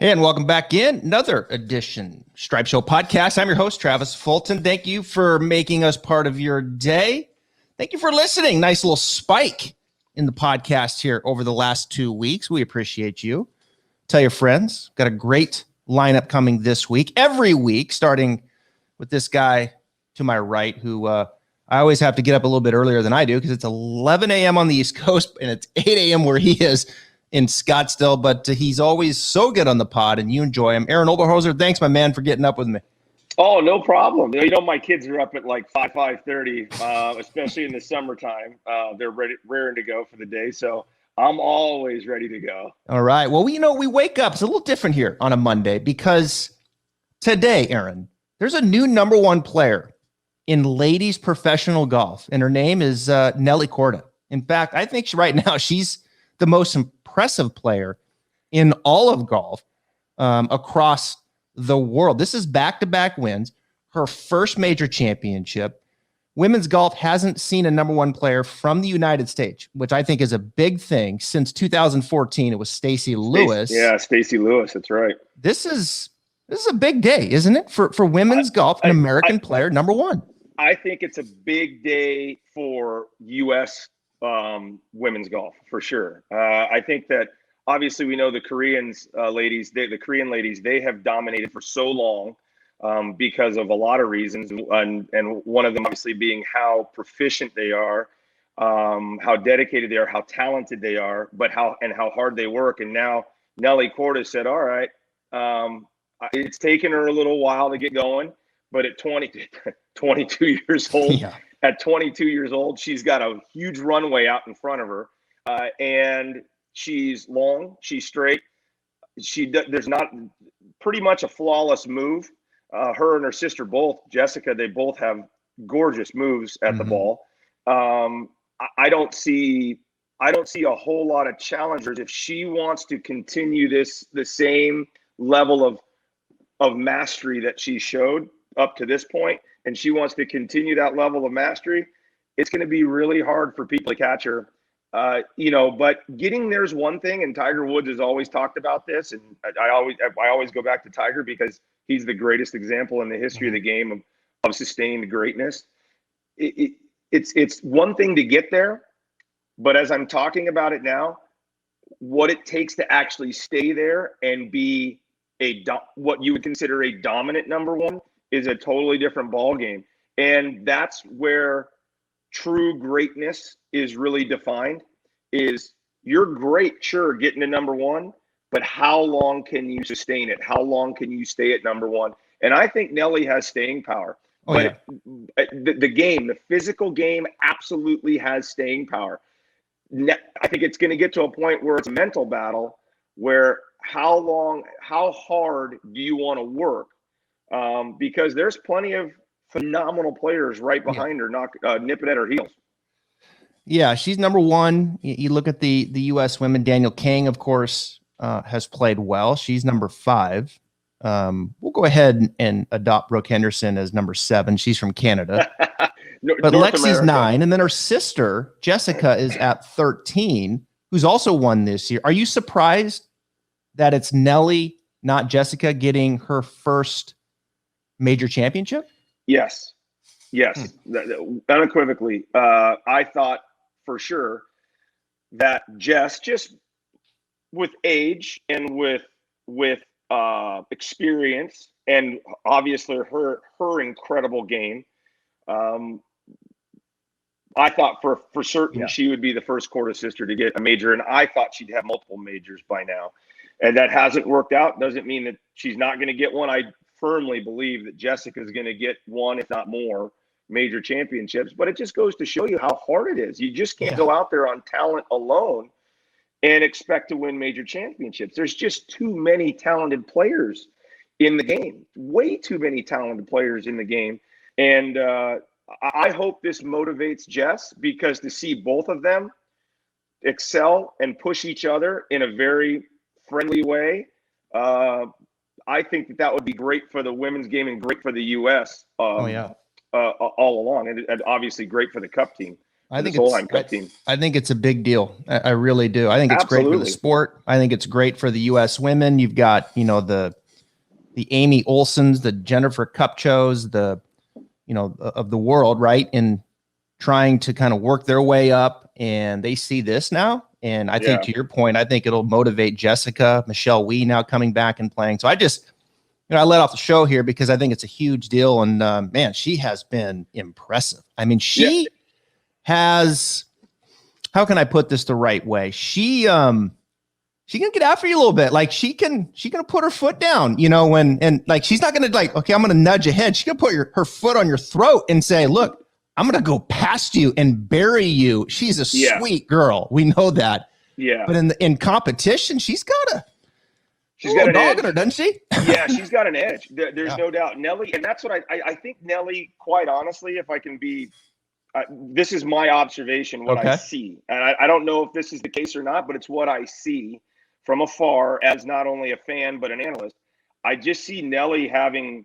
And welcome back in another edition Stripe Show podcast. I'm your host, Travis Fulton. Thank you for making us part of your day. Thank you for listening. Nice little spike in the podcast here over the last 2 weeks. We appreciate you. Tell your friends. Got a great lineup coming this week. Every week, starting with this guy to my right, who I always have to get up a little bit earlier than I do because it's 11 a.m. on the East Coast and it's 8 a.m. where he is in Scottsdale, but he's always so good on the pod and you enjoy him. Arron Oberholser, thanks, my man, for getting up with me. Oh, no problem. My kids are up at like 5:30, especially in the summertime. They're raring to go for the day, so I'm always ready to go. All right. Well, we wake up. It's a little different here on a Monday because today, Arron, there's a new number one player in ladies professional golf, and her name is Nelly Korda. In fact, I think right now she's the most impressive player in all of golf across the world. This is back-to-back wins, her first major championship. Women's golf hasn't seen a number one player from the United States, which I think is a big thing. Since 2014, it was Stacey Lewis. Yeah, Stacey Lewis. That's right. This is a big day, isn't it, for women's golf? An American player, number one. I think it's a big day for U.S. Women's golf for sure. I think that obviously we know the Korean ladies, they have dominated for so long because of a lot of reasons, and one of them obviously being how proficient they are, how dedicated they are, how talented they are, but how hard they work. And now Nelly Korda said, all right, it's taken her a little while to get going, but at 22 years old, Yeah. At 22 years old, she's got a huge runway out in front of her, and she's long, she's straight. There's not pretty much a flawless move. Her and her sister Jessica, they both have gorgeous moves at the ball. I don't see a whole lot of challengers if she wants to continue the same level of mastery that she showed up to this point, and she wants to continue that level of mastery. It's going to be really hard for people to catch her. But getting there's one thing, and Tiger Woods has always talked about this, and I always go back to Tiger because he's the greatest example in the history of the game of sustained greatness. It's one thing to get there, but as I'm talking about it now, what it takes to actually stay there and be what you would consider a dominant number one is a totally different ball game. And that's where true greatness is really defined. Is you're great, sure, getting to number one, but how long can you sustain it? How long can you stay at number one? And I think Nelly has staying power. The physical game absolutely has staying power. I think it's going to get to a point where it's a mental battle where how hard do you want to work? Because there's plenty of phenomenal players right behind her, nipping at her heels. Yeah, she's number one. You look at the U.S. women. Danielle King, of course, has played well. She's number 5. We'll go ahead and adopt Brooke Henderson as number 7. She's from Canada. But North Lexi's America. 9, and then her sister, Jessica, is at 13, who's also won this year. Are you surprised that it's Nelly, not Jessica, getting her first major championship? Yes. Unequivocally. I thought for sure that Jess, just with age and with experience, and obviously her incredible game, I thought for certain she would be the first Korda sister to get a major, and I thought she'd have multiple majors by now. And that hasn't worked out. Doesn't mean that she's not going to get one. I firmly believe that Jessica is going to get one, if not more, major championships. But it just goes to show you how hard it is. You just can't go out there on talent alone and expect to win major championships. There's just too many talented players in the game, way too many talented players in the game. And I hope this motivates Jess, because to see both of them excel and push each other in a very friendly way, I think that would be great for the women's game and great for the U.S. All along, and obviously great for the Cup team. I this think Solheim Cup team. I think it's a big deal. I really do. I think it's great for the sport. I think it's great for the U.S. women. You've got, the Amy Olsons, the Jennifer Kupchos, of the world, right? And trying to kind of work their way up, and they see this now. And I think, to your point, I think it'll motivate Jessica, Michelle Wee now coming back and playing. So I just, I let off the show here because I think it's a huge deal. And man, she has been impressive. I mean, she has, how can I put this the right way? She can get after you a little bit. Like she can put her foot down, and like, she's not going to okay, I'm going to nudge ahead. She's going to put her foot on your throat and say, look, I'm going to go past you and bury you. She's a sweet girl. We know that. Yeah. But in competition, she's got an edge in her, doesn't she? Yeah, she's got an edge. There's no doubt. Nelly, and that's what I think Nelly, quite honestly, if I can be, this is my observation, what I see. And I don't know if this is the case or not, but it's what I see from afar as not only a fan, but an analyst. I just see Nelly having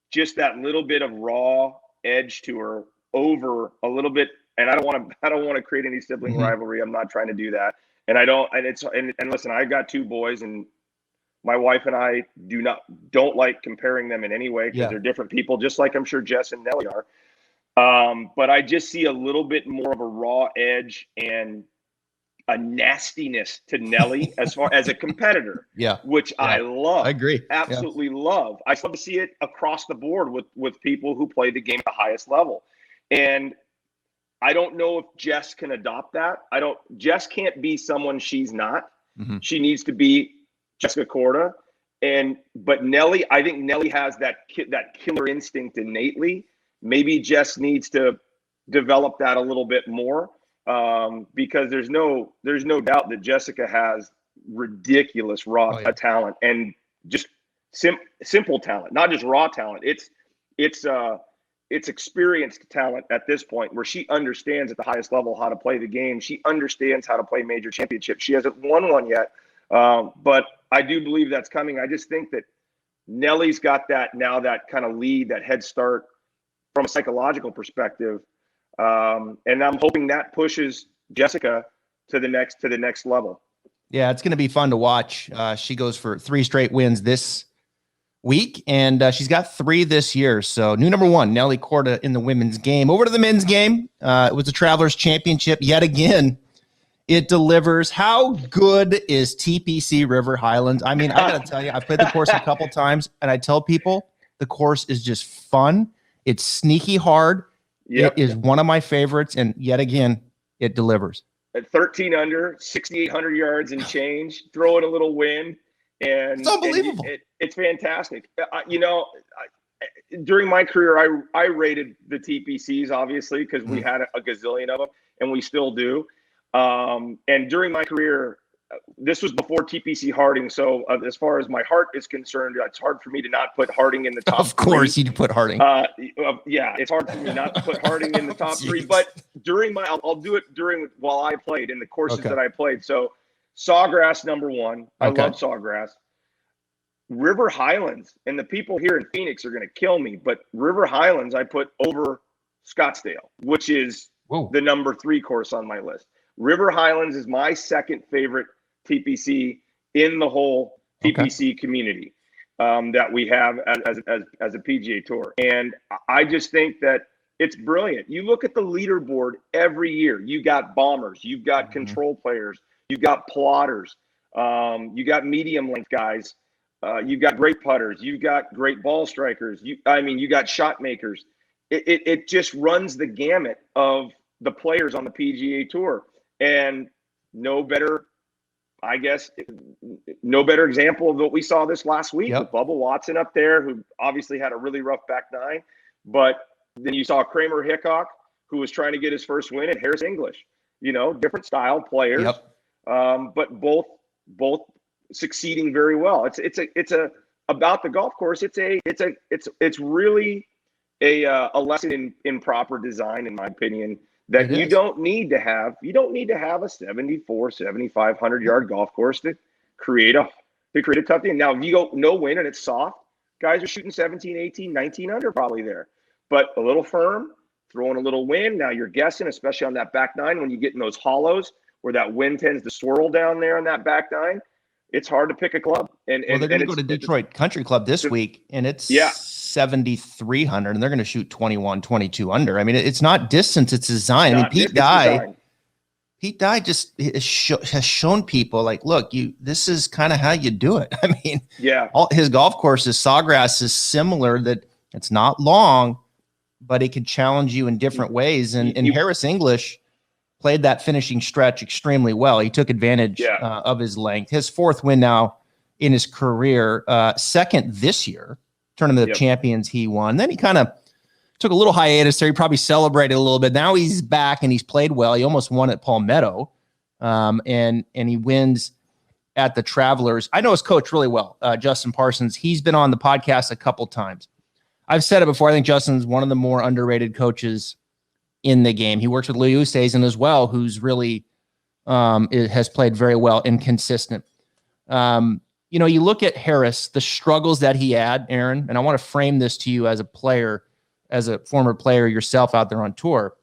just that little bit of raw edge to her over a little bit. And I don't want to create any sibling rivalry. I'm not trying to do that. And and listen, I've got two boys, and my wife and I don't like comparing them in any way because they're different people, just like I'm sure Jess and Nelly are. But I just see a little bit more of a raw edge and a nastiness to Nelly as far as a competitor, which I love. I agree. Absolutely love. I love to see it across the board with people who play the game at the highest level. And I don't know if Jess can adopt that. Jess can't be someone she's not. Mm-hmm. She needs to be Jessica Korda. But Nelly, I think Nelly has that killer instinct innately. Maybe Jess needs to develop that a little bit more, because there's no doubt that Jessica has ridiculous raw talent, and just simple talent, not just raw talent. It's experienced talent at this point, where she understands at the highest level how to play the game. She understands how to play major championships. She hasn't won one yet, but I do believe that's coming. I just think that Nelly's got that kind of lead, that head start from a psychological perspective. And I'm hoping that pushes Jessica to the next level. Yeah, it's going to be fun to watch. She goes for 3 straight wins this week, and she's got 3 this year. So new number 1, Nelly Korda in the women's game. Over to the men's game. It was the Travelers Championship yet again. It delivers. How good is TPC River Highlands? I mean, I got to tell you, I've played the course a couple times, and I tell people the course is just fun. It's sneaky hard. Yep. It is one of my favorites, and yet again, it delivers. At 13 under, 6,800 yards and change, throw in a little wind, and it's unbelievable. It's fantastic. During my career, I rated the TPCs, obviously, because we had a gazillion of them, and we still do. And during my career, this was before TPC Harding. So as far as my heart is concerned, it's hard for me to not put Harding in the top 3. Of course, you'd put Harding. It's hard for me not to put Harding in the top 3. But I'll do it while I played in the courses that I played. So Sawgrass, number 1. I love Sawgrass. River Highlands, and the people here in Phoenix are going to kill me, but River Highlands I put over Scottsdale, which is the number 3 course on my list. River Highlands is my second favorite TPC in the whole TPC community that we have as a PGA Tour. And I just think that it's brilliant. You look at the leaderboard every year. You got bombers, you've got control players, you've got plotters, you got medium length guys, you've got great putters, you've got great ball strikers. You got shot makers. It just runs the gamut of the players on the PGA Tour. And no better example of what we saw this last week with Bubba Watson up there, who obviously had a really rough back 9. But then you saw Kramer Hickok, who was trying to get his first win, and Harris English. Different style players, but both succeeding very well. It's about the golf course. It's really a lesson in proper design, in my opinion. That you don't need to have a 74, 7,500 yard golf course to create a tough thing. Now, if you go no wind and it's soft, guys are shooting 17, 18, 19 under probably there. But a little firm, throwing a little wind. Now you're guessing, especially on that back nine, when you get in those hollows where that wind tends to swirl down there on that back nine. It's hard to pick a club. Well, they're going to go to Detroit Country Club this week, and it's 7,300, and they're going to shoot 21, 22 under. I mean, it's not distance, it's design. I mean, Pete Dye just has shown people, like, look, this is kind of how you do it. I mean, all his golf courses, Sawgrass is similar, that it's not long, but it can challenge you in different ways. And Harris English played that finishing stretch extremely well. He took advantage of his length. His fourth win now in his career, second this year, Tournament of Champions he won. Then he kind of took a little hiatus there. He probably celebrated a little bit. Now he's back and he's played well. He almost won at Palmetto, and he wins at the Travelers. I know his coach really well, Justin Parsons. He's been on the podcast a couple times. I've said it before. I think Justin's one of the more underrated coaches in the game. He works with Louis Oosthuizen as well, who's really has played very well and consistent. You look at Harris, the struggles that he had, Aaron, and I want to frame this to you as a player, as a former player yourself out there on tour,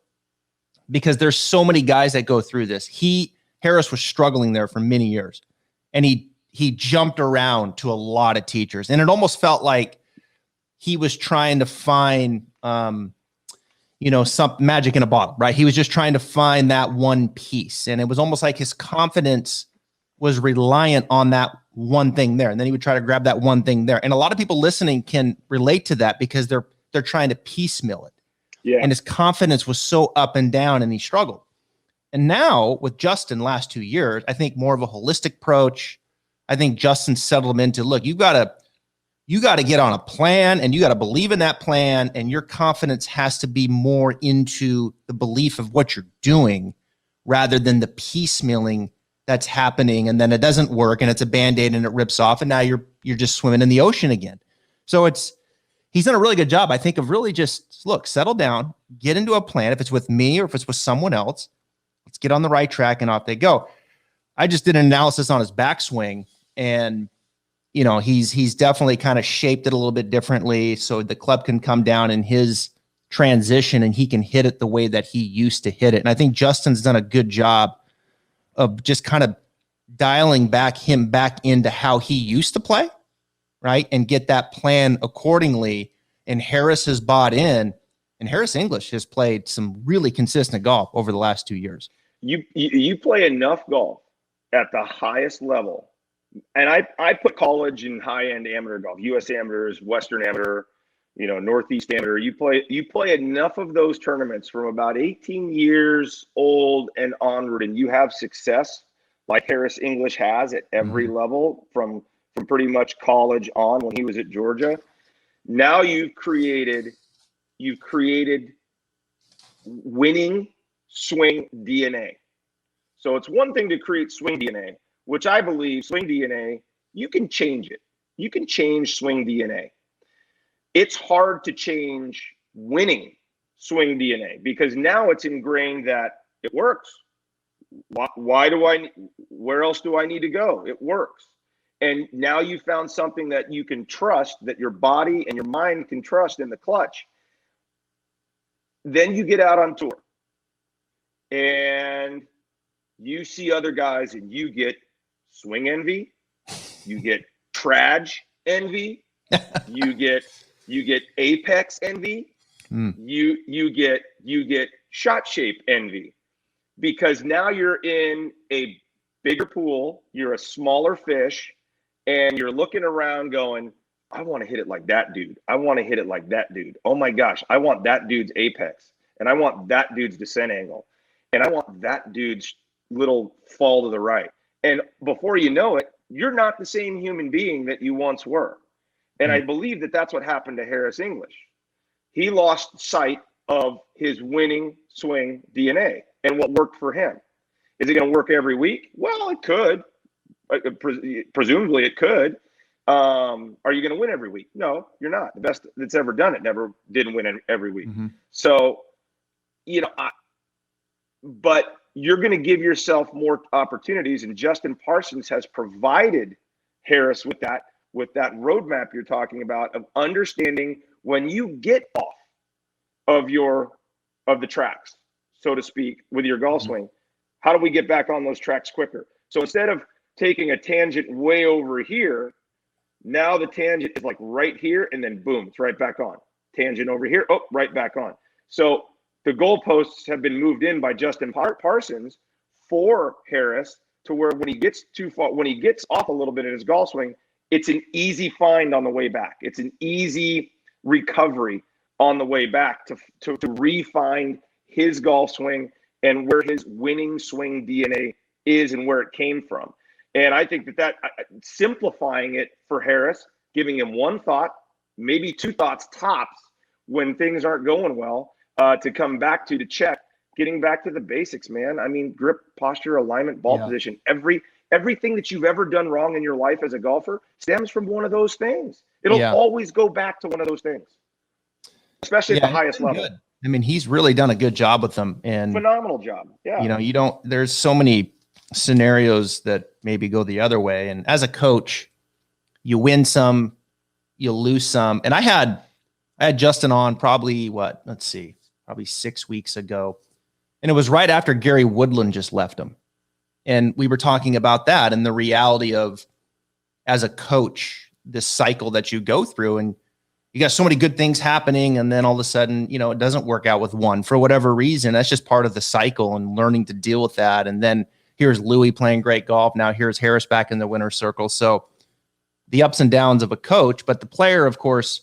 because there's so many guys that go through this. Harris was struggling there for many years, and he jumped around to a lot of teachers, and it almost felt like he was trying to find some magic in a bottle, right? He was just trying to find that one piece, and it was almost like his confidence was reliant on that one thing there, and then he would try to grab that one thing there. And a lot of people listening can relate to that because they're trying to piecemeal it. Yeah. And his confidence was so up and down, and he struggled. And now with Justin last 2 years, I think more of a holistic approach. I think Justin settled him into, look, you got to get on a plan, and you got to believe in that plan, and your confidence has to be more into the belief of what you're doing rather than the piecemealing that's happening, and then it doesn't work, and it's a Band-Aid and it rips off, and now you're just swimming in the ocean again. So he's done a really good job, I think, of really just, look, settle down, get into a plan. If it's with me or if it's with someone else, let's get on the right track, and off they go. I just did an analysis on his backswing, and he's definitely kind of shaped it a little bit differently so the club can come down in his transition and he can hit it the way that he used to hit it. And I think Justin's done a good job of just kind of dialing him back into how he used to play, right? And get that plan accordingly. And Harris has bought in, and Harris English has played some really consistent golf over the last 2 years. You play enough golf at the highest level. And I put college and high-end amateur golf, U.S. amateurs, Western amateur, Northeast amateur. You play enough of those tournaments from about 18 years old and onward, and you have success like Harris English has at every level from pretty much college on when he was at Georgia. Now you've created winning swing DNA. So it's one thing to create swing DNA, which I believe swing DNA, you can change it. You can change swing DNA. It's hard to change winning swing DNA because now it's ingrained that it works. Where else do I need to go? It works. And now you found something that you can trust, that your body and your mind can trust in the clutch. Then you get out on tour and you see other guys and you get swing envy, you get trad envy, you get apex envy, you get shot shape envy, because now you're in a bigger pool, you're a smaller fish, and you're looking around going, I want to hit it like that dude. I want to hit it like that dude. Oh my gosh, I want that dude's apex, and I want that dude's descent angle, and I want that dude's little fall to the right. And before you know it, you're not the same human being that you once were. And I believe that that's what happened to Harris English. He lost sight of his winning swing DNA and what worked for him. Is it going to work every week? Well, it could. Presumably it could. Are you going to win every week? No, you're not. The best that's ever done it never didn't win every week. So, but you're going to give yourself more opportunities, and Justin Parsons has provided Harris with that roadmap you're talking about of understanding when you get off of your of the tracks, so to speak, with your golf swing. How do we get back on those tracks quicker? So instead of taking a tangent way over here, now the tangent is like right here, and then boom, it's right back on. Tangent over here, oh, right back on. So the goalposts have been moved in by Justin Parsons for Harris to where when he gets too far, when he gets off a little bit in his golf swing, it's an easy find on the way back. It's an easy recovery on the way back to re-find his golf swing and where his winning swing DNA is and where it came from. And I think that simplifying it for Harris, giving him one thought, maybe two thoughts tops when things aren't going well, to come back to check, getting back to the basics, man. I mean, grip, posture, alignment, ball position, everything that you've ever done wrong in your life as a golfer stems from one of those things. It'll always go back to one of those things, especially at the highest level. Good. I mean, he's really done a good job with them, and phenomenal job. Yeah. There's so many scenarios that maybe go the other way. And as a coach, you win some, you lose some. And I had Justin on probably 6 weeks ago. And it was right after Gary Woodland just left him. And we were talking about that and the reality of, as a coach, this cycle that you go through, and you got so many good things happening. And then all of a sudden, it doesn't work out with one for whatever reason. That's just part of the cycle and learning to deal with that. And then here's Louis playing great golf. Now here's Harris back in the winner's circle. So the ups and downs of a coach, but the player, of course,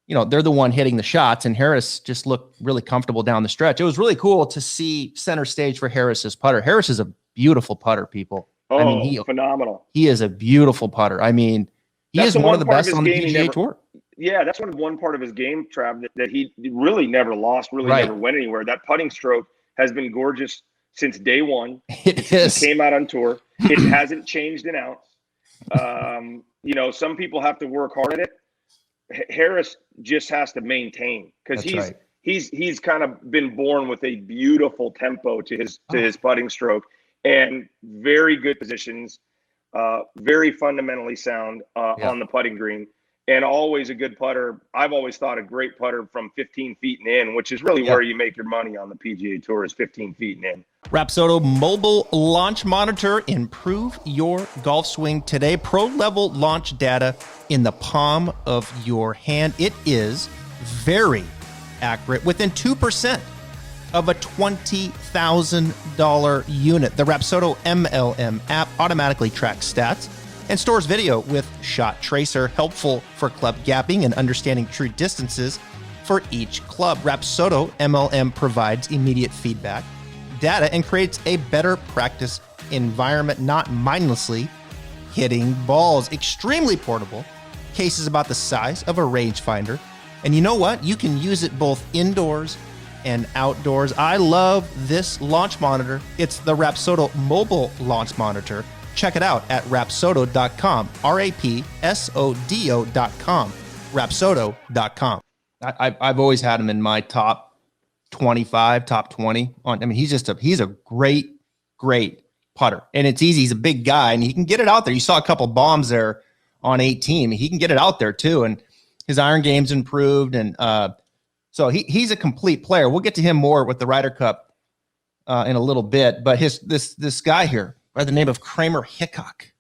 they're the one hitting the shots, and Harris just looked really comfortable down the stretch. It was really cool to see center stage for Harris's putter. Harris is a beautiful putter, people. Oh, I mean, phenomenal. He is a beautiful putter. I mean, he is one of the best on the PGA Tour. Yeah, that's one part of his game, Trav, that he really never lost, never went anywhere. That putting stroke has been gorgeous since day one. It is. He came out on tour. It hasn't changed an ounce. Some people have to work hard at it. Harris just has to maintain, because he's kind of been born with a beautiful tempo to his putting stroke, and very good positions, very fundamentally sound on the putting green, and always a good putter. I've always thought a great putter from 15 feet and in, which is really where you make your money on the PGA Tour, is 15 feet and in. Rapsodo Mobile Launch Monitor. Improve your golf swing today. Pro-level launch data in the palm of your hand. It is very accurate, within 2% of a $20,000 unit. The Rapsodo MLM app automatically tracks stats and stores video with Shot Tracer, helpful for club gapping and understanding true distances for each club. Rapsodo MLM provides immediate feedback, data, and creates a better practice environment, not mindlessly hitting balls. Extremely portable, cases about the size of a rangefinder. And you know what? You can use it both indoors and outdoors. I love this launch monitor. It's the Rapsodo Mobile Launch Monitor. Check it out at rapsodo.com, rapsodo.com, rapsodo.com. I've always had him in my top 25, top 20. He's a great putter, and it's easy. He's a big guy, and he can get it out there. You saw a couple bombs there on 18. He can get it out there too, and his iron game's improved, and so he's a complete player. We'll get to him more with the Ryder Cup in a little bit, but this guy here by the name of Kramer Hickok,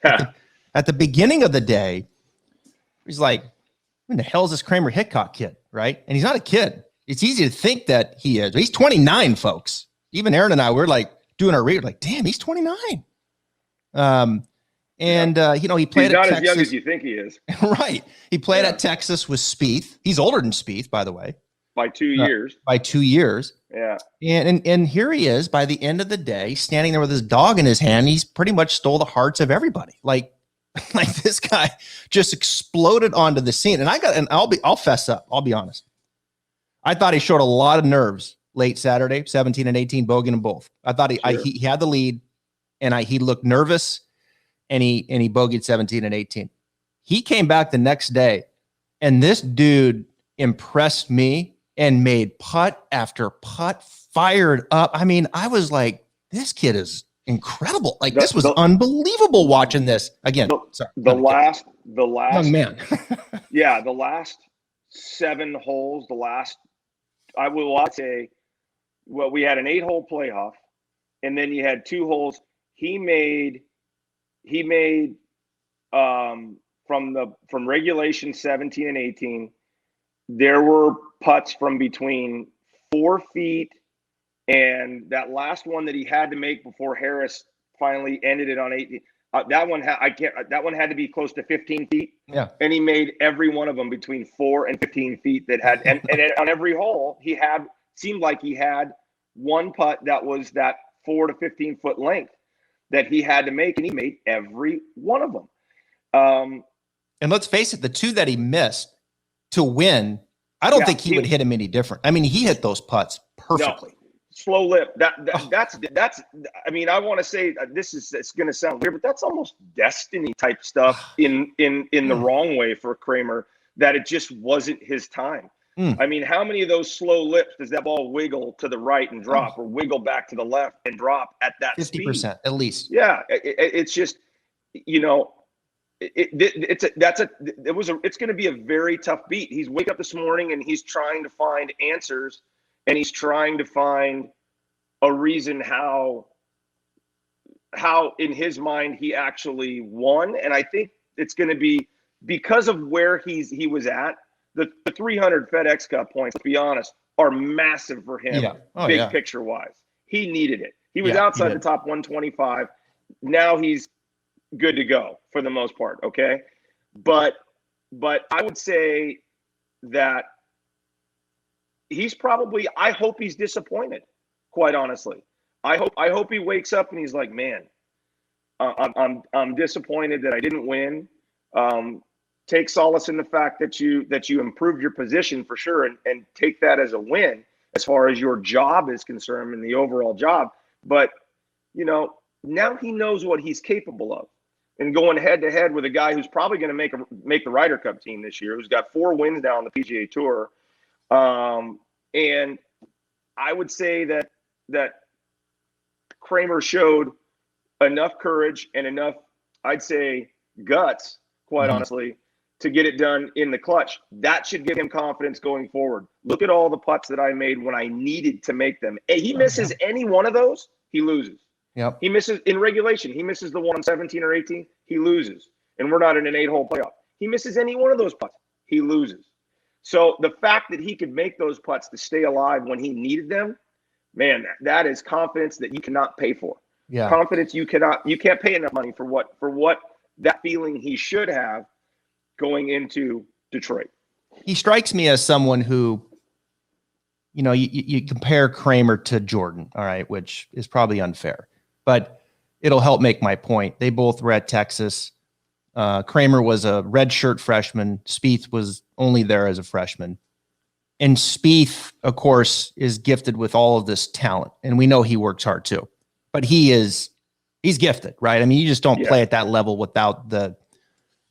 at the beginning of the day, he's like, "Who the hell is this Kramer Hickok kid?" Right? And he's not a kid. It's easy to think that he is. He's 29, folks. Even Aaron and I, we're like doing our read, like, damn, he's 29. He played at Texas. He's not as young as you think he is. Right. He played at Texas with Spieth. He's older than Spieth, by the way. By 2 years. By 2 years. Yeah. And here he is by the end of the day, standing there with his dog in his hand. He's pretty much stole the hearts of everybody. Like this guy just exploded onto the scene. And I'll fess up. I'll be honest. I thought he showed a lot of nerves late Saturday, 17 and 18, bogeying them both. I thought he had the lead, and he looked nervous, and he bogeyed 17 and 18. He came back the next day, and this dude impressed me and made putt after putt, fired up. I mean, I was like, this kid is incredible. Like, this was unbelievable watching this. Again, the last young man. Yeah, the last 7 holes, the last I'd say, well, we had an 8-hole playoff, and then you had 2 holes. He made from regulation 17 and 18. There were putts from between 4 feet and that last one that he had to make before Harris finally ended it on 18. That one had to be close to 15 feet. Yeah. And he made every one of them between 4 and 15 feet and on every hole seemed like he had one putt that was that 4 to 15 foot length that he had to make, and he made every one of them. And let's face it, the 2 that he missed to win, I don't think he would hit him any different. I mean, he hit those putts perfectly. No, slow lip. That's. I mean, I want to say it's going to sound weird, but that's almost destiny type stuff in the wrong way for Kramer, that it just wasn't his time. I mean, how many of those slow lips does that ball wiggle to the right and drop, or wiggle back to the left and drop at that 50% speed? at least. Yeah, it's just, it's going to be a very tough beat. He's wake up this morning and he's trying to find answers, and he's trying to find a reason how in his mind he actually won. And I think it's going to be because of where he was at. The 300 FedEx Cup points, to be honest, are massive for him. Yeah. Picture wise, he needed it. He was outside the top 125. Now he's good to go for the most part. Okay. But I would say that I hope he's disappointed, quite honestly. I hope he wakes up and he's like, man, I'm disappointed that I didn't win. Take solace in the fact that you improved your position for sure, and take that as a win as far as your job is concerned and the overall job. But, now he knows what he's capable of. And going head to head with a guy who's probably going to make the Ryder Cup team this year, who's got 4 wins now on the PGA Tour. And I would say that Kramer showed enough courage and enough, I'd say, guts, quite honestly, to get it done in the clutch. That should give him confidence going forward. Look at all the putts that I made when I needed to make them. And he misses any one of those, he loses. Yep. He misses in regulation. He misses the one on 17 or 18, he loses. And we're not in an 8-hole playoff. He misses any one of those putts, he loses. So the fact that he could make those putts to stay alive when he needed them, man, that is confidence that you cannot pay for. Yeah. Confidence you can't pay enough money for what that feeling he should have going into Detroit. He strikes me as someone who, you compare Kramer to Jordan, all right, which is probably unfair, but it'll help make my point. They both were at Texas. Kramer was a redshirt freshman. Spieth was only there as a freshman. And Spieth, of course, is gifted with all of this talent. And we know he works hard too. But he's gifted, right? I mean, you just don't play at that level without the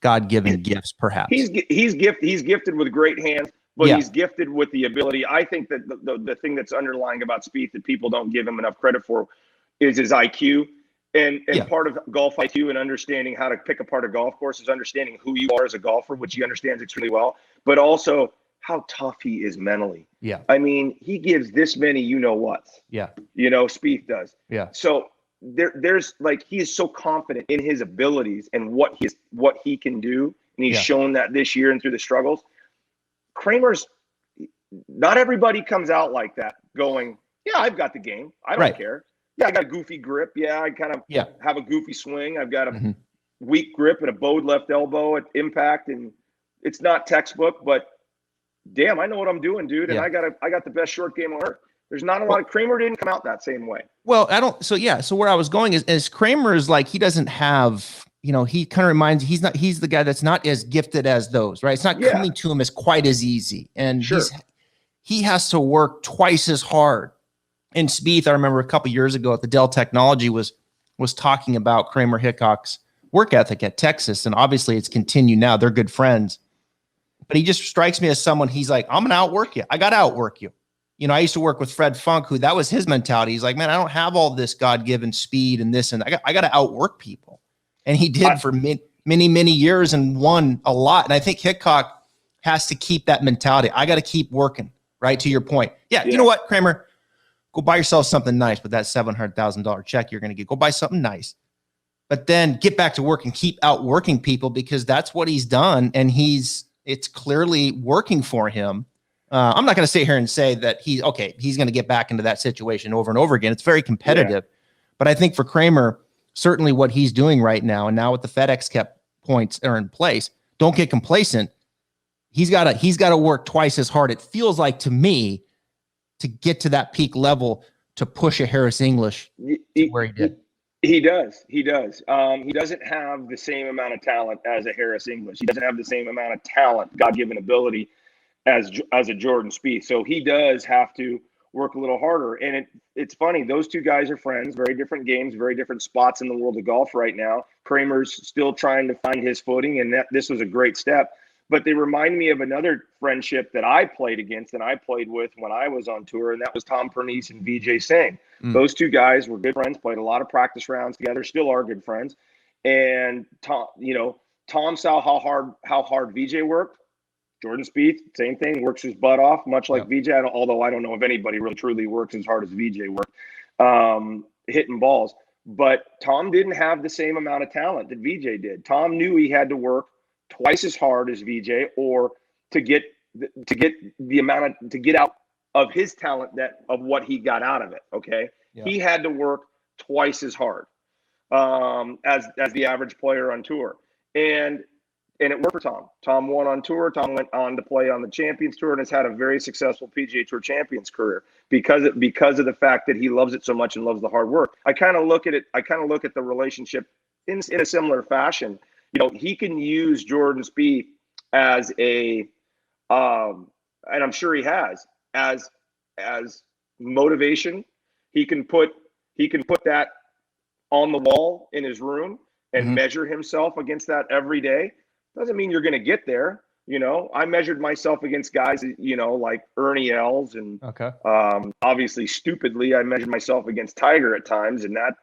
God-given gifts, perhaps. He's gifted with great hands, but he's gifted with the ability. I think that the thing that's underlying about Spieth that people don't give him enough credit for is his IQ. And part of golf IQ and understanding how to pick apart a golf course is understanding who you are as a golfer, which he understands extremely well, but also how tough he is mentally. Yeah. I mean, he gives this many you-know-whats. Yeah. Spieth does. Yeah. So there's like, he is so confident in his abilities and what he can do. And he's shown that this year and through the struggles. Kramer's, not everybody comes out like that going, yeah, I've got the game. I don't care. Yeah, I got a goofy grip. Yeah, I kind of have a goofy swing. I've got a weak grip and a bowed left elbow at impact. And it's not textbook, but damn, I know what I'm doing, dude. And I got the best short game on earth. There's not a lot of Kramer didn't come out that same way. Well, so where I was going is Kramer is like, he doesn't have, he kind of reminds, he's the guy that's not as gifted as those, right? It's not coming to him as quite as easy. And he has to work twice as hard. And Spieth, I remember a couple years ago at the Dell Technology was talking about Kramer Hickok's work ethic at Texas. And obviously it's continued now. They're good friends. But he just strikes me as someone, he's like, I'm going to outwork you. I got to outwork you. I used to work with Fred Funk, who that was his mentality. He's like, man, I don't have all this God-given speed and this, and I got to outwork people. And he did for many, many years and won a lot. And I think Hickok has to keep that mentality. I got to keep working. right? To your point. Yeah. You know what, Kramer? Go buy yourself something nice with that $700,000 check you're going to get. Go buy something nice. But then get back to work and keep outworking people, because that's what he's done. And it's clearly working for him. I'm not going to sit here and say that he's going to get back into that situation over and over again. It's very competitive. But I think for Kramer, certainly what he's doing right now, and now with the FedEx Cup points are in place, don't get complacent. He's got to work twice as hard, it feels like to me, to get to that peak level to push a Harris English to where he did. He does. He doesn't have the same amount of talent as a Harris English. He doesn't have the same amount of talent, God-given ability as a Jordan Spieth. So he does have to work a little harder. And it's funny. Those two guys are friends, very different games, very different spots in the world of golf right now. Kramer's still trying to find his footing, and this was a great step. But they remind me of another friendship that I played against and I played with when I was on tour, and that was Tom Pernice and Vijay Singh. Those two guys were good friends, played a lot of practice rounds together, still are good friends. And Tom saw how hard Vijay worked. Jordan Spieth, same thing, works his butt off, much like Vijay, although I don't know if anybody really truly works as hard as Vijay worked, hitting balls. But Tom didn't have the same amount of talent that Vijay did. Tom knew he had to work twice as hard as Vijay, or to get out of his talent of what he got out of it. Okay. Yeah. He had to work twice as hard as the average player on tour. And it worked for Tom. Tom won on tour. Tom went on to play on the Champions Tour and has had a very successful PGA Tour Champions career because of the fact that he loves it so much and loves the hard work. I kind of look at the relationship in a similar fashion. He can use Jordan Spieth as and I'm sure he has, as motivation. He can put that on the wall in his room and measure himself against that every day. Doesn't mean you're going to get there. I measured myself against guys, like Ernie Els, and obviously stupidly, I measured myself against Tiger at times, and that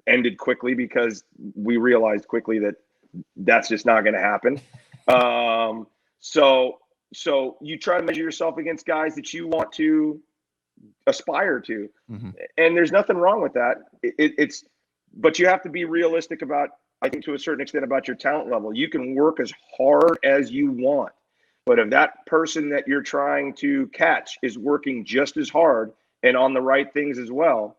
ended quickly because we realized quickly that that's just not going to happen. So you try to measure yourself against guys that you want to aspire to, and there's nothing wrong with that. But you have to be realistic about, I think, to a certain extent, about your talent level. You can work as hard as you want, but if that person that you're trying to catch is working just as hard and on the right things as well,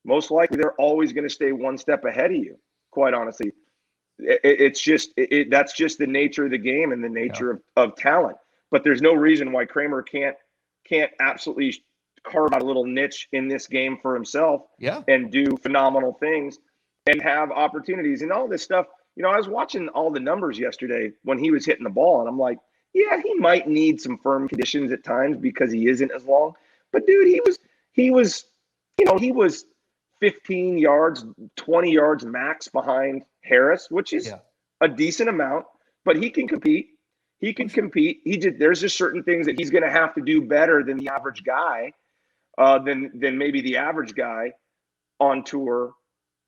most likely they're always going to stay one step ahead of you, quite honestly. That's just the nature of the game and the nature of talent. But there's no reason why Kramer can't absolutely carve out a little niche in this game for himself and do phenomenal things and have opportunities and all this stuff. I was watching all the numbers yesterday when he was hitting the ball, and I'm like, yeah, he might need some firm conditions at times because he isn't as long. But dude, he was 15 yards, 20 yards max behind Harris, which is a decent amount, but he can compete. There's just certain things that he's going to have to do better than the average guy, than maybe the average guy on tour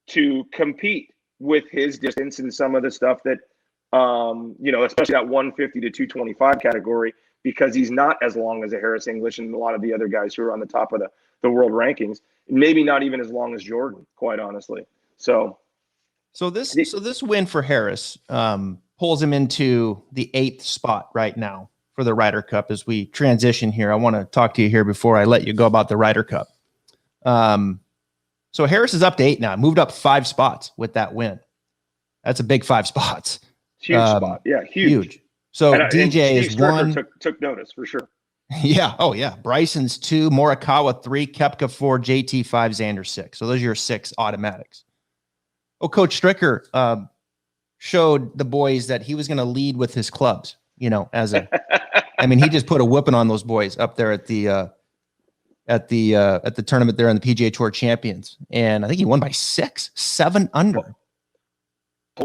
to compete with his distance and some of the stuff that, especially that 150 to 225 category, because he's not as long as a Harris English and a lot of the other guys who are on the top of the world rankings. Maybe not even as long as Jordan, quite honestly. So this win for Harris pulls him into the 8th spot right now for the Ryder Cup. As we transition here, I want to talk to you here before I let you go about the Ryder Cup. So Harris is up to 8 now, moved up 5 spots with that win. That's a big 5 spots. Huge spot. Yeah, huge. So DJ is 1. Took notice for sure. Yeah. Oh, yeah. Bryson's 2, Morikawa 3, Koepka 4, JT 5, Xander 6. So those are your 6 automatics. Oh, Coach Stricker showed the boys that he was going to lead with his clubs. He just put a whipping on those boys up there at the tournament there on the PGA Tour Champions, and I think he won by 7 under.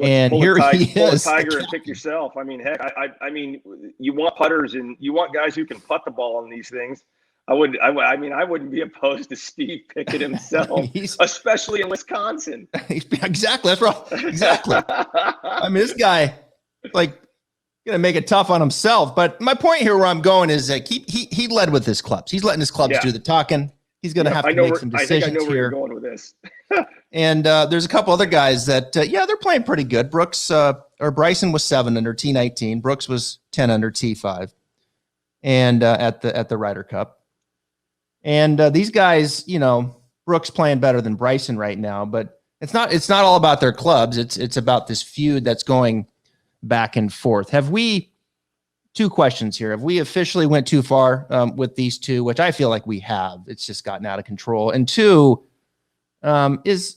Here he is. Pull a Tiger and pick yourself. I mean, heck, I mean, you want putters and you want guys who can putt the ball on these things. I wouldn't be opposed to Steve Pickett himself, especially in Wisconsin. Exactly. That's right. Exactly. I mean, this guy, gonna make it tough on himself. But my point here, where I'm going, is that he led with his clubs. He's letting his clubs do the talking. He's gonna have to make some decisions I know where here. you're going with this. And there's a couple other guys that they're playing pretty good. Brooks or Bryson was 7 under T19. Brooks was 10 under T5, and at the Ryder Cup. And these guys, Brooks playing better than Bryson right now, but it's not all about their clubs. It's about this feud that's going back and forth. Two questions here. Have we officially went too far with these two, which I feel like we have? It's just gotten out of control. And two, is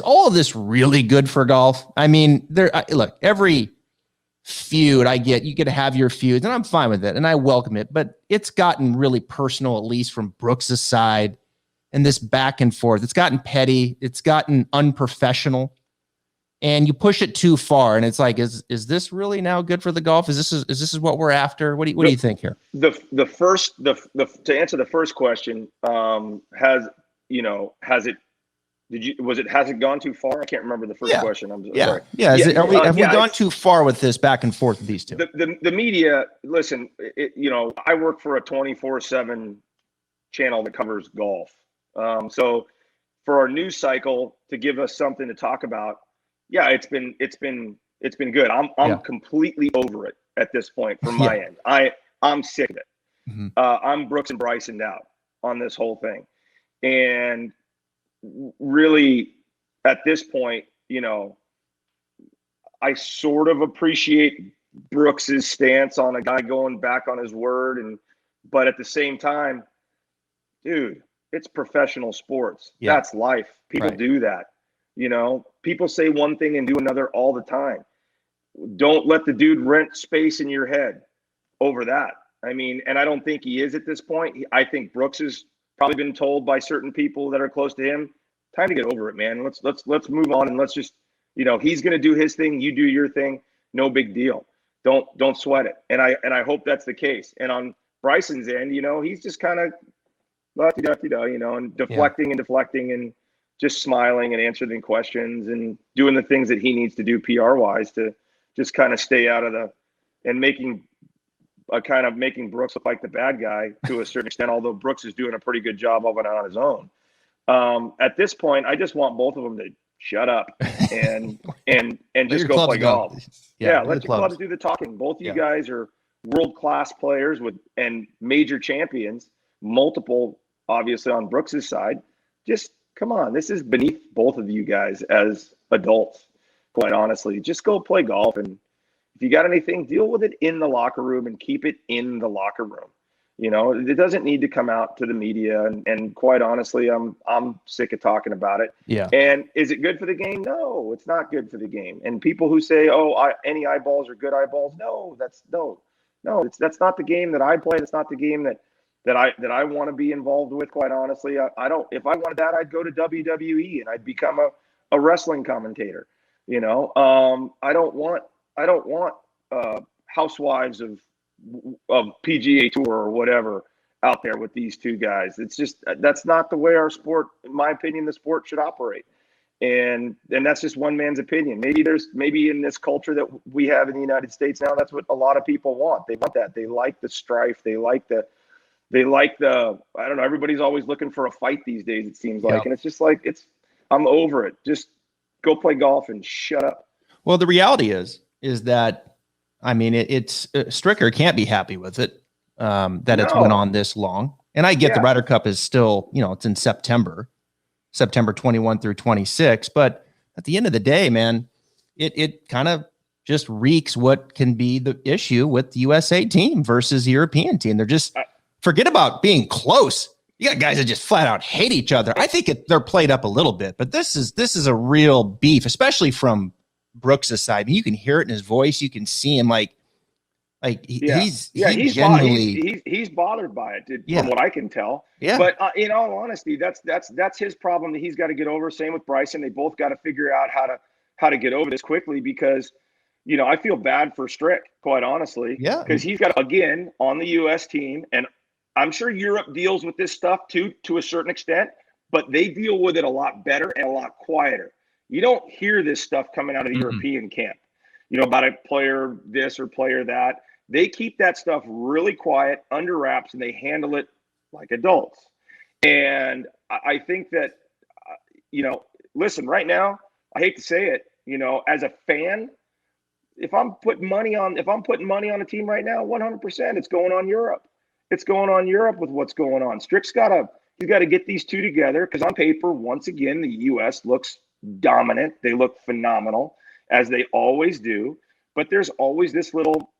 all of this really good for golf? I mean, look, every feud I get, you get to have your feuds, and I'm fine with it, and I welcome it, but it's gotten really personal, at least from Brooks' side, and this back and forth. It's gotten petty. It's gotten unprofessional, and you push it too far, and it's like, is this really now good for the golf? Is this what we're after? What do you think here? To answer the first question, has it gone too far? I can't remember the first question. I'm sorry. Yeah. Have we gone too far with this back and forth with these two? The media, listen, I work for a 24/7 channel that covers golf. So for our news cycle to give us something to talk about, it's been good. I'm completely over it at this point from my end. I'm sick of it. Mm-hmm. I'm Brooks and Bryson out on this whole thing. And really, at this point, I sort of appreciate Brooks's stance on a guy going back on his word, but at the same time, dude, it's professional sports. Yeah. That's life. People do that. People say one thing and do another all the time. Don't let the dude rent space in your head over that. I mean, and I don't think he is at this point. I think Brooks has probably been told by certain people that are close to him, time to get over it, man. Let's move on, and let's just, he's going to do his thing. You do your thing. No big deal. Don't sweat it. And I hope that's the case. And on Bryson's end, he's just kind of, and deflecting and just smiling and answering questions and doing the things that he needs to do PR wise to just kind of stay out of and making Brooks look like the bad guy to a certain extent, although Brooks is doing a pretty good job of it on his own. At this point, I just want both of them to shut up and just go play golf. Yeah, let your clubs do the talking. Both of you guys are world-class players and major champions, multiple, obviously, on Brooks's side. Just come on. This is beneath both of you guys as adults, quite honestly. Just go play golf, and if you got anything, deal with it in the locker room and keep it in the locker room. It doesn't need to come out to the media. And quite honestly, I'm sick of talking about it. Yeah. And is it good for the game? No, it's not good for the game. And people who say, any eyeballs are good eyeballs. No, that's not the game that I play. It's not the game that I want to be involved with. Quite honestly, I don't. If I wanted that, I'd go to WWE and I'd become a wrestling commentator. I don't want housewives of PGA Tour or whatever out there with these two guys. It's just, that's not the way our sport, in my opinion, the sport should operate. And that's just one man's opinion. Maybe in this culture that we have in the United States now, that's what a lot of people want. They want that. They like the strife. They like the, I don't know, everybody's always looking for a fight these days, it seems like. And it's just like, I'm over it. Just go play golf and shut up. Well, the reality is that, I mean, it's Stricker can't be happy with it, it's went on this long. And I get the Ryder Cup is still, it's in September 21 through 26. But at the end of the day, man, it kind of just reeks what can be the issue with the USA team versus the European team. They're just, forget about being close. You got guys that just flat out hate each other. I think they're played up a little bit, but this is a real beef, especially from Brooks' side. I mean, you can hear it in his voice. You can see him he's bothered by it, from what I can tell. Yeah. But in all honesty, that's his problem that he's got to get over. Same with Bryson. They both got to figure out how to get over this quickly because, I feel bad for Strick, quite honestly. Yeah. Because he's got, again, on the U.S. team, and I'm sure Europe deals with this stuff too, to a certain extent, but they deal with it a lot better and a lot quieter. You don't hear this stuff coming out of the European camp. about a player this or player that. They keep that stuff really quiet, under wraps, and they handle it like adults. And I think that, listen, right now, I hate to say it, as a fan, if I'm putting money on a team right now, 100%, it's going on Europe. It's going on Europe with what's going on. Strick's he's got to get these two together, because on paper, once again, the U.S. looks dominant. They look phenomenal, as they always do. But there's always these little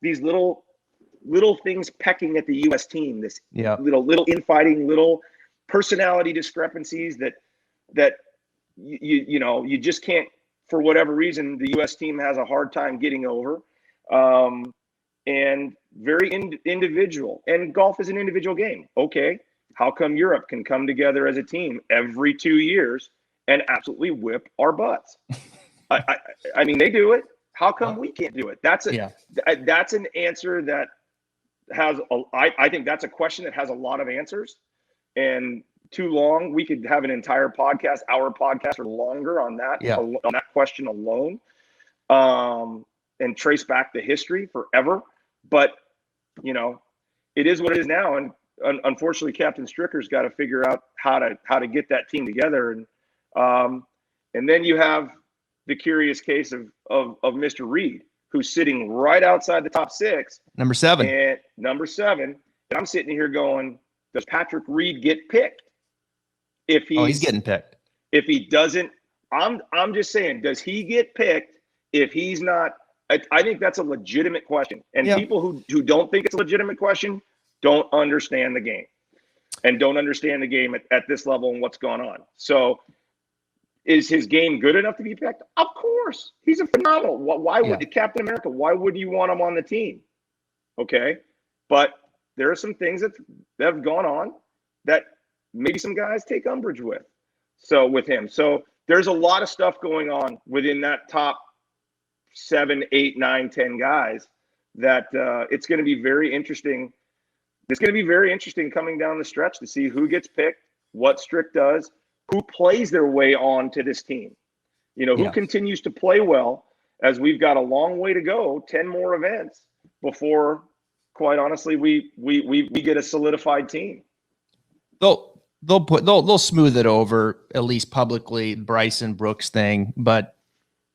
things pecking at the U.S. team. This little infighting, little personality discrepancies that you just can't, for whatever reason, the U.S. team has a hard time getting over. And very individual. And golf is an individual game. Okay, how come Europe can come together as a team every 2 years and absolutely whip our butts? I mean, they do it. How come we can't do it? That's an answer that has I think that's a question that has a lot of answers, and too long. We could have an entire podcast, our podcast or longer on that, on that question alone, and trace back the history forever. But, it is what it is now. And unfortunately, Captain Stricker's got to figure out how to get that team together. And then you have the curious case of Mr. Reed, who's sitting right outside the top 6. Number 7. And And I'm sitting here going, does Patrick Reed get picked? He's getting picked. If he doesn't, I'm just saying, does he get picked if he's not? I think that's a legitimate question. And people who don't think it's a legitimate question don't understand the game, and don't understand the game at this level and what's going on. So is his game good enough to be picked? Of course. He's a phenomenal. Why would Captain America, why would you want him on the team? Okay. But there are some things that have gone on that maybe some guys take umbrage with. So with him. So there's a lot of stuff going on within that top 7, 8, 9, 10 guys that it's going to be very interesting. It's going to be very interesting coming down the stretch to see who gets picked, what Strick does, who plays their way on to this team. Who continues to play well, as we've got a long way to go, 10 more events before, quite honestly, we get a solidified team. They'll smooth it over, at least publicly, Bryson Brooks thing, but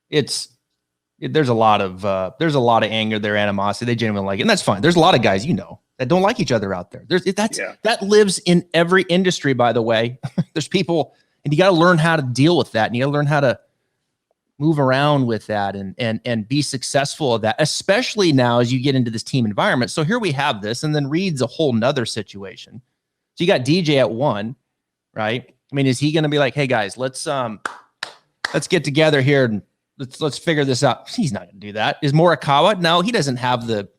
there's a lot of anger there, animosity. They genuinely like it, and that's fine. There's a lot of guys that don't like each other out there. That lives in every industry, by the way. There's people, and you got to learn how to deal with that, and you got to learn how to move around with that and be successful at that, especially now as you get into this team environment. So here we have this, and then Reed's a whole nother situation. So you got DJ at 1, right? I mean, is he going to be like, hey guys, let's get together here and let's figure this out? He's not going to do that. Is Morikawa? No, he doesn't have the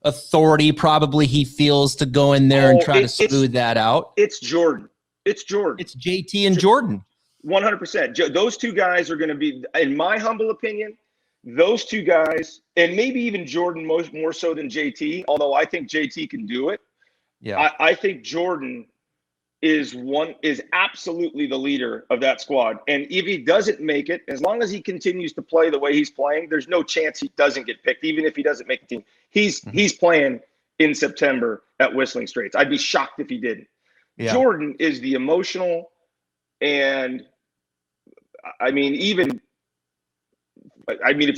authority, probably, he feels, to go in there and try to smooth that out. It's Jordan. It's JT and Jordan. 100%. Those two guys are going to be, in my humble opinion, those two guys, and maybe even Jordan more so than JT, although I think JT can do it. Yeah. I think Jordan is absolutely the leader of that squad. And if he doesn't make it, as long as he continues to play the way he's playing, there's no chance he doesn't get picked, even if he doesn't make the team. He's playing in September at Whistling Straits. I'd be shocked if he didn't. Yeah. Jordan is the emotional and, if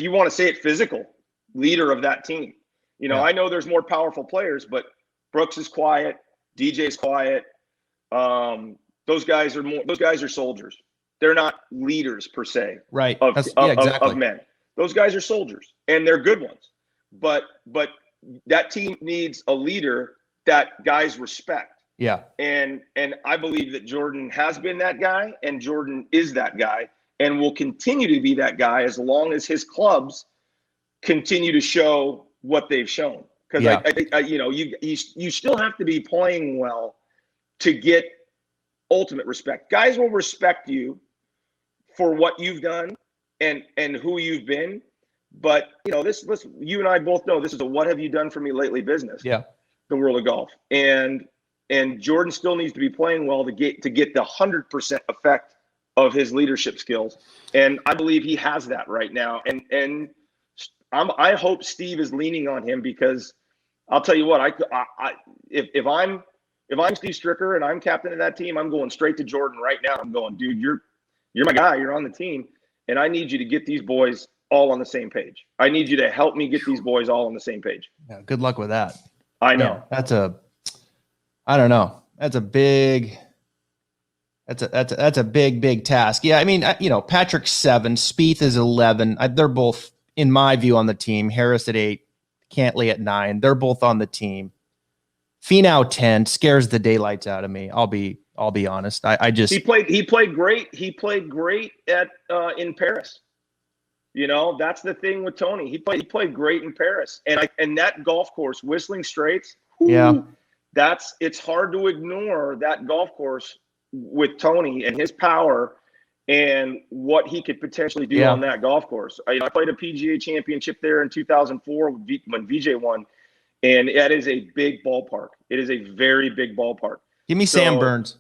you want to say it, physical leader of that team. I know there's more powerful players, but Brooks is quiet. DJ's quiet. Those guys are soldiers. They're not leaders per se, right? Of men. Those guys are soldiers, and they're good ones. But that team needs a leader that guys respect. Yeah. And I believe that Jordan has been that guy, and Jordan is that guy, and will continue to be that guy as long as his clubs continue to show what they've shown. Because you still have to be playing well to get ultimate respect. Guys will respect you for what you've done and who you've been. But you and I both know this is a what have you done for me lately business. Yeah. The world of golf. And Jordan still needs to be playing well to get the 100% effect of his leadership skills. And I believe he has that right now. And I hope Steve is leaning on him, because I'll tell you what, if I'm Steve Stricker and I'm captain of that team, I'm going straight to Jordan right now. I'm going, dude, you're my guy. You're on the team, and I need you to get these boys all on the same page. I need you to help me get these boys all on the same page. Yeah, good luck with that. I know. Yeah, I don't know. That's a big task. Yeah, I mean, Patrick's 7, Spieth is 11. They're both, in my view, on the team. Harris at 8, Cantlay at 9. They're both on the team. Finau 10 scares the daylights out of me. I'll be honest. I just he played great. He played great at in Paris. That's the thing with Tony. He played great in Paris, and that golf course, Whistling Straits. Yeah, it's hard to ignore that golf course with Tony and his power and what he could potentially do on that golf course. I played a PGA championship there in 2004 when VJ won, and that is a big ballpark. It is a very big ballpark. Give me Sam Burns.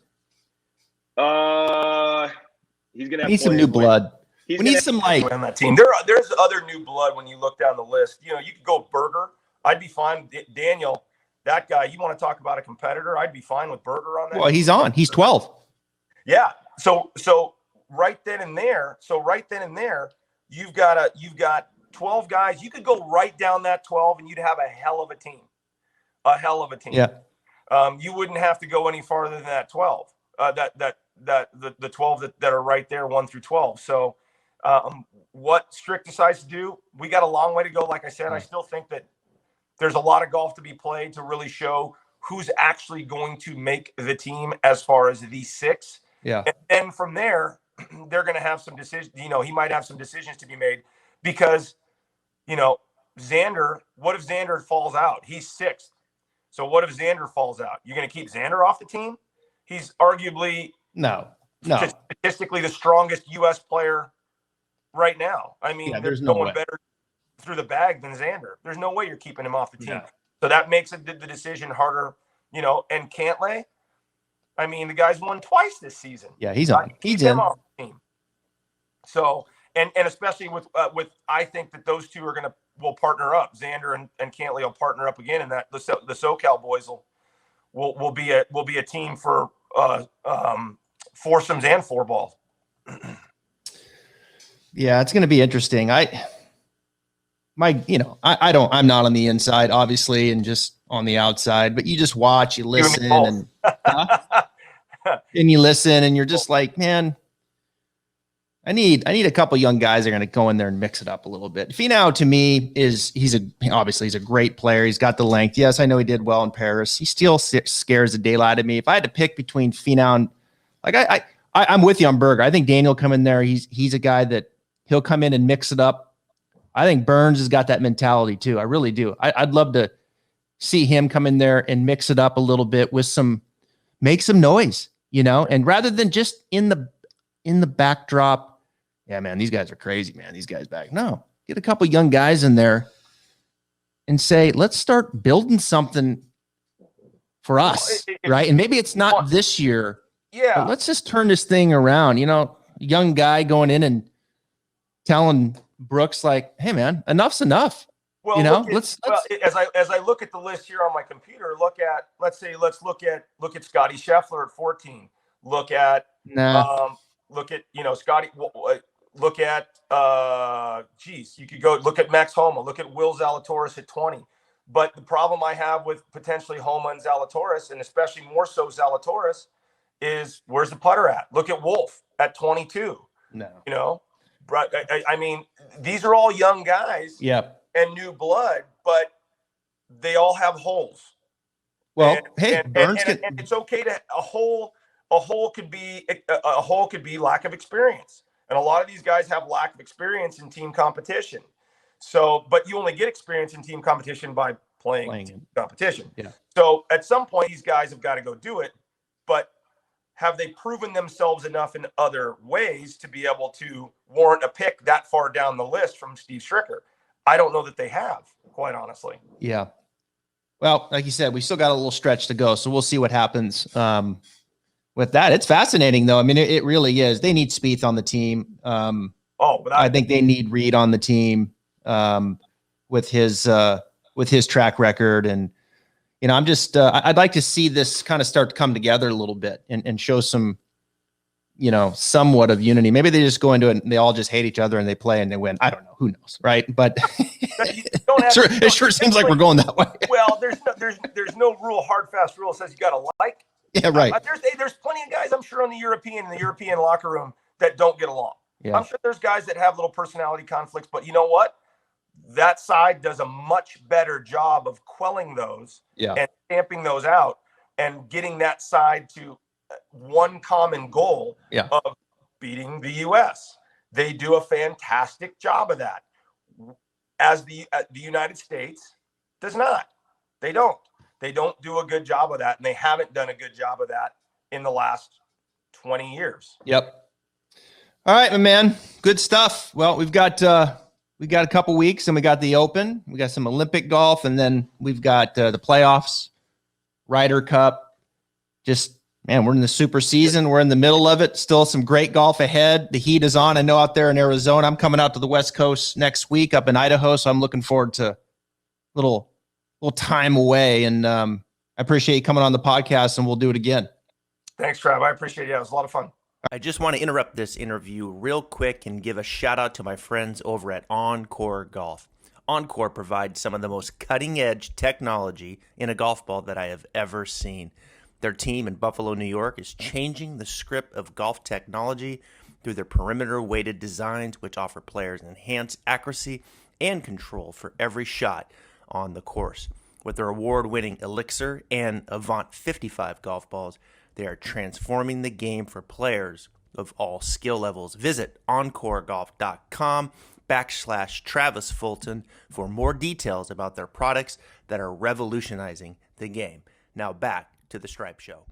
He's gonna need some new blood. We need some light on that team. There's other new blood when you look down the list. You could go Berger. I'd be fine. Daniel, that guy. You want to talk about a competitor? I'd be fine with Berger on that. Well, he's on. He's 12. Yeah. So right then and there, you've got 12 guys. You could go right down that 12, and you'd have a hell of a team. Yeah. You wouldn't have to go any farther than that 12. The 12 that are right there, 1 through 12. So. What Strick decides to do, we got a long way to go. Like I said, I still think that there's a lot of golf to be played to really show who's actually going to make the team as far as the 6. Yeah. And then from there, they're going to have some decisions. He might have some decisions to be made because, Xander, what if Xander falls out? He's 6th. So what if Xander falls out? You're going to keep Xander off the team? He's arguably statistically the strongest U.S. player right now. I mean, there's no one better through the bag than Xander. There's no way you're keeping him off the team. Yeah. So that makes the decision harder, and Cantlay, I mean, the guy's won twice this season. Yeah, he's on. He's in. Off the team. So, and especially with I think that those two will partner up. Xander and Cantlay will partner up again, and that the SoCal boys will be a team for foursomes and 4-ball. Yeah, it's going to be interesting. I'm not on the inside, obviously, and just on the outside, but you just watch, you listen, and you listen, and you're just like, man, I need a couple young guys that are going to go in there and mix it up a little bit. Finau, to me, he's a great player. He's got the length. Yes, I know he did well in Paris. He still scares the daylight out of me. If I had to pick between Finau and I'm with you on Berger. I think Daniel come in there. He's a guy that he'll come in and mix it up. I think Burns has got that mentality too. I really do. I'd love to see him come in there and mix it up a little bit with make some noise, and rather than just in the backdrop. Yeah, man, these guys are crazy, man. These guys back. No, get a couple young guys in there and say, let's start building something for us, right? And maybe it's not this year. Yeah. But let's just turn this thing around. Young guy going in and telling Brooks, like, hey man, enough's enough. Well, as I look at the list here on my computer, let's look at Scotty Scheffler at 14. Look at Scotty. Look at you could go look at Max Homa. Look at Will Zalatoris at 20. But the problem I have with potentially Homa and Zalatoris, and especially more so Zalatoris, is where's the putter at? Look at Wolf at 22. No. I mean, these are all young guys and new blood, but they all have holes. Well, Burns and it's okay to a hole could be lack of experience. And a lot of these guys have lack of experience in team competition. So, but you only get experience in team competition by playing team competition. Yeah. So at some point, these guys have got to go do it, but have they proven themselves enough in other ways to be able to warrant a pick that far down the list from Steve Stricker? I don't know that they have, quite honestly. Yeah. Well, like you said, we still got a little stretch to go, so we'll see what happens. with that. It's fascinating, though. I mean, it really is. They need Spieth on the team. I think they need Reed on the team with his track record. And, you know, I'm just I'd like to see this kind of start to come together a little bit and show some, you know, somewhat of unity. Maybe they just go into it and they all just hate each other and they play and they win. I don't know. Who knows, right? But it sure seems like we're going that way. Well, there's no rule, hard, fast rule that says you got to like. Yeah, right. There's plenty of guys, I'm sure, in the European locker room that don't get along. Yeah. I'm sure there's guys that have little personality conflicts, but you know what? That side does a much better job of quelling those and stamping those out and getting that side to one common goal of beating the U.S. They do a fantastic job of that. As the United States does not. They don't do a good job of that, and they haven't done a good job of that in the last 20 years. Yep. All right, my man. Good stuff. Well, we've got a couple weeks, and we got the Open. We got some Olympic golf, and then we've got the playoffs, Ryder Cup. Just, man, we're in the super season. We're in the middle of it. Still some great golf ahead. The heat is on. I know out there in Arizona. I'm coming out to the West Coast next week up in Idaho, so I'm looking forward to a little time away. And I appreciate you coming on the podcast, and we'll do it again. Thanks, Trav. I appreciate it. Yeah, it was a lot of fun. I just want to interrupt this interview real quick and give a shout out to my friends over at OnCore Golf. OnCore provides some of the most cutting-edge technology in a golf ball that I have ever seen. Their team in Buffalo, New York is changing the script of golf technology through their perimeter-weighted designs, which offer players enhanced accuracy and control for every shot on the course. With their award-winning Elixir and Avant 55 golf balls, they are transforming the game for players of all skill levels. Visit OnCoreGolf.com/Travis Fulton for more details about their products that are revolutionizing the game. Now back to the Stripe Show.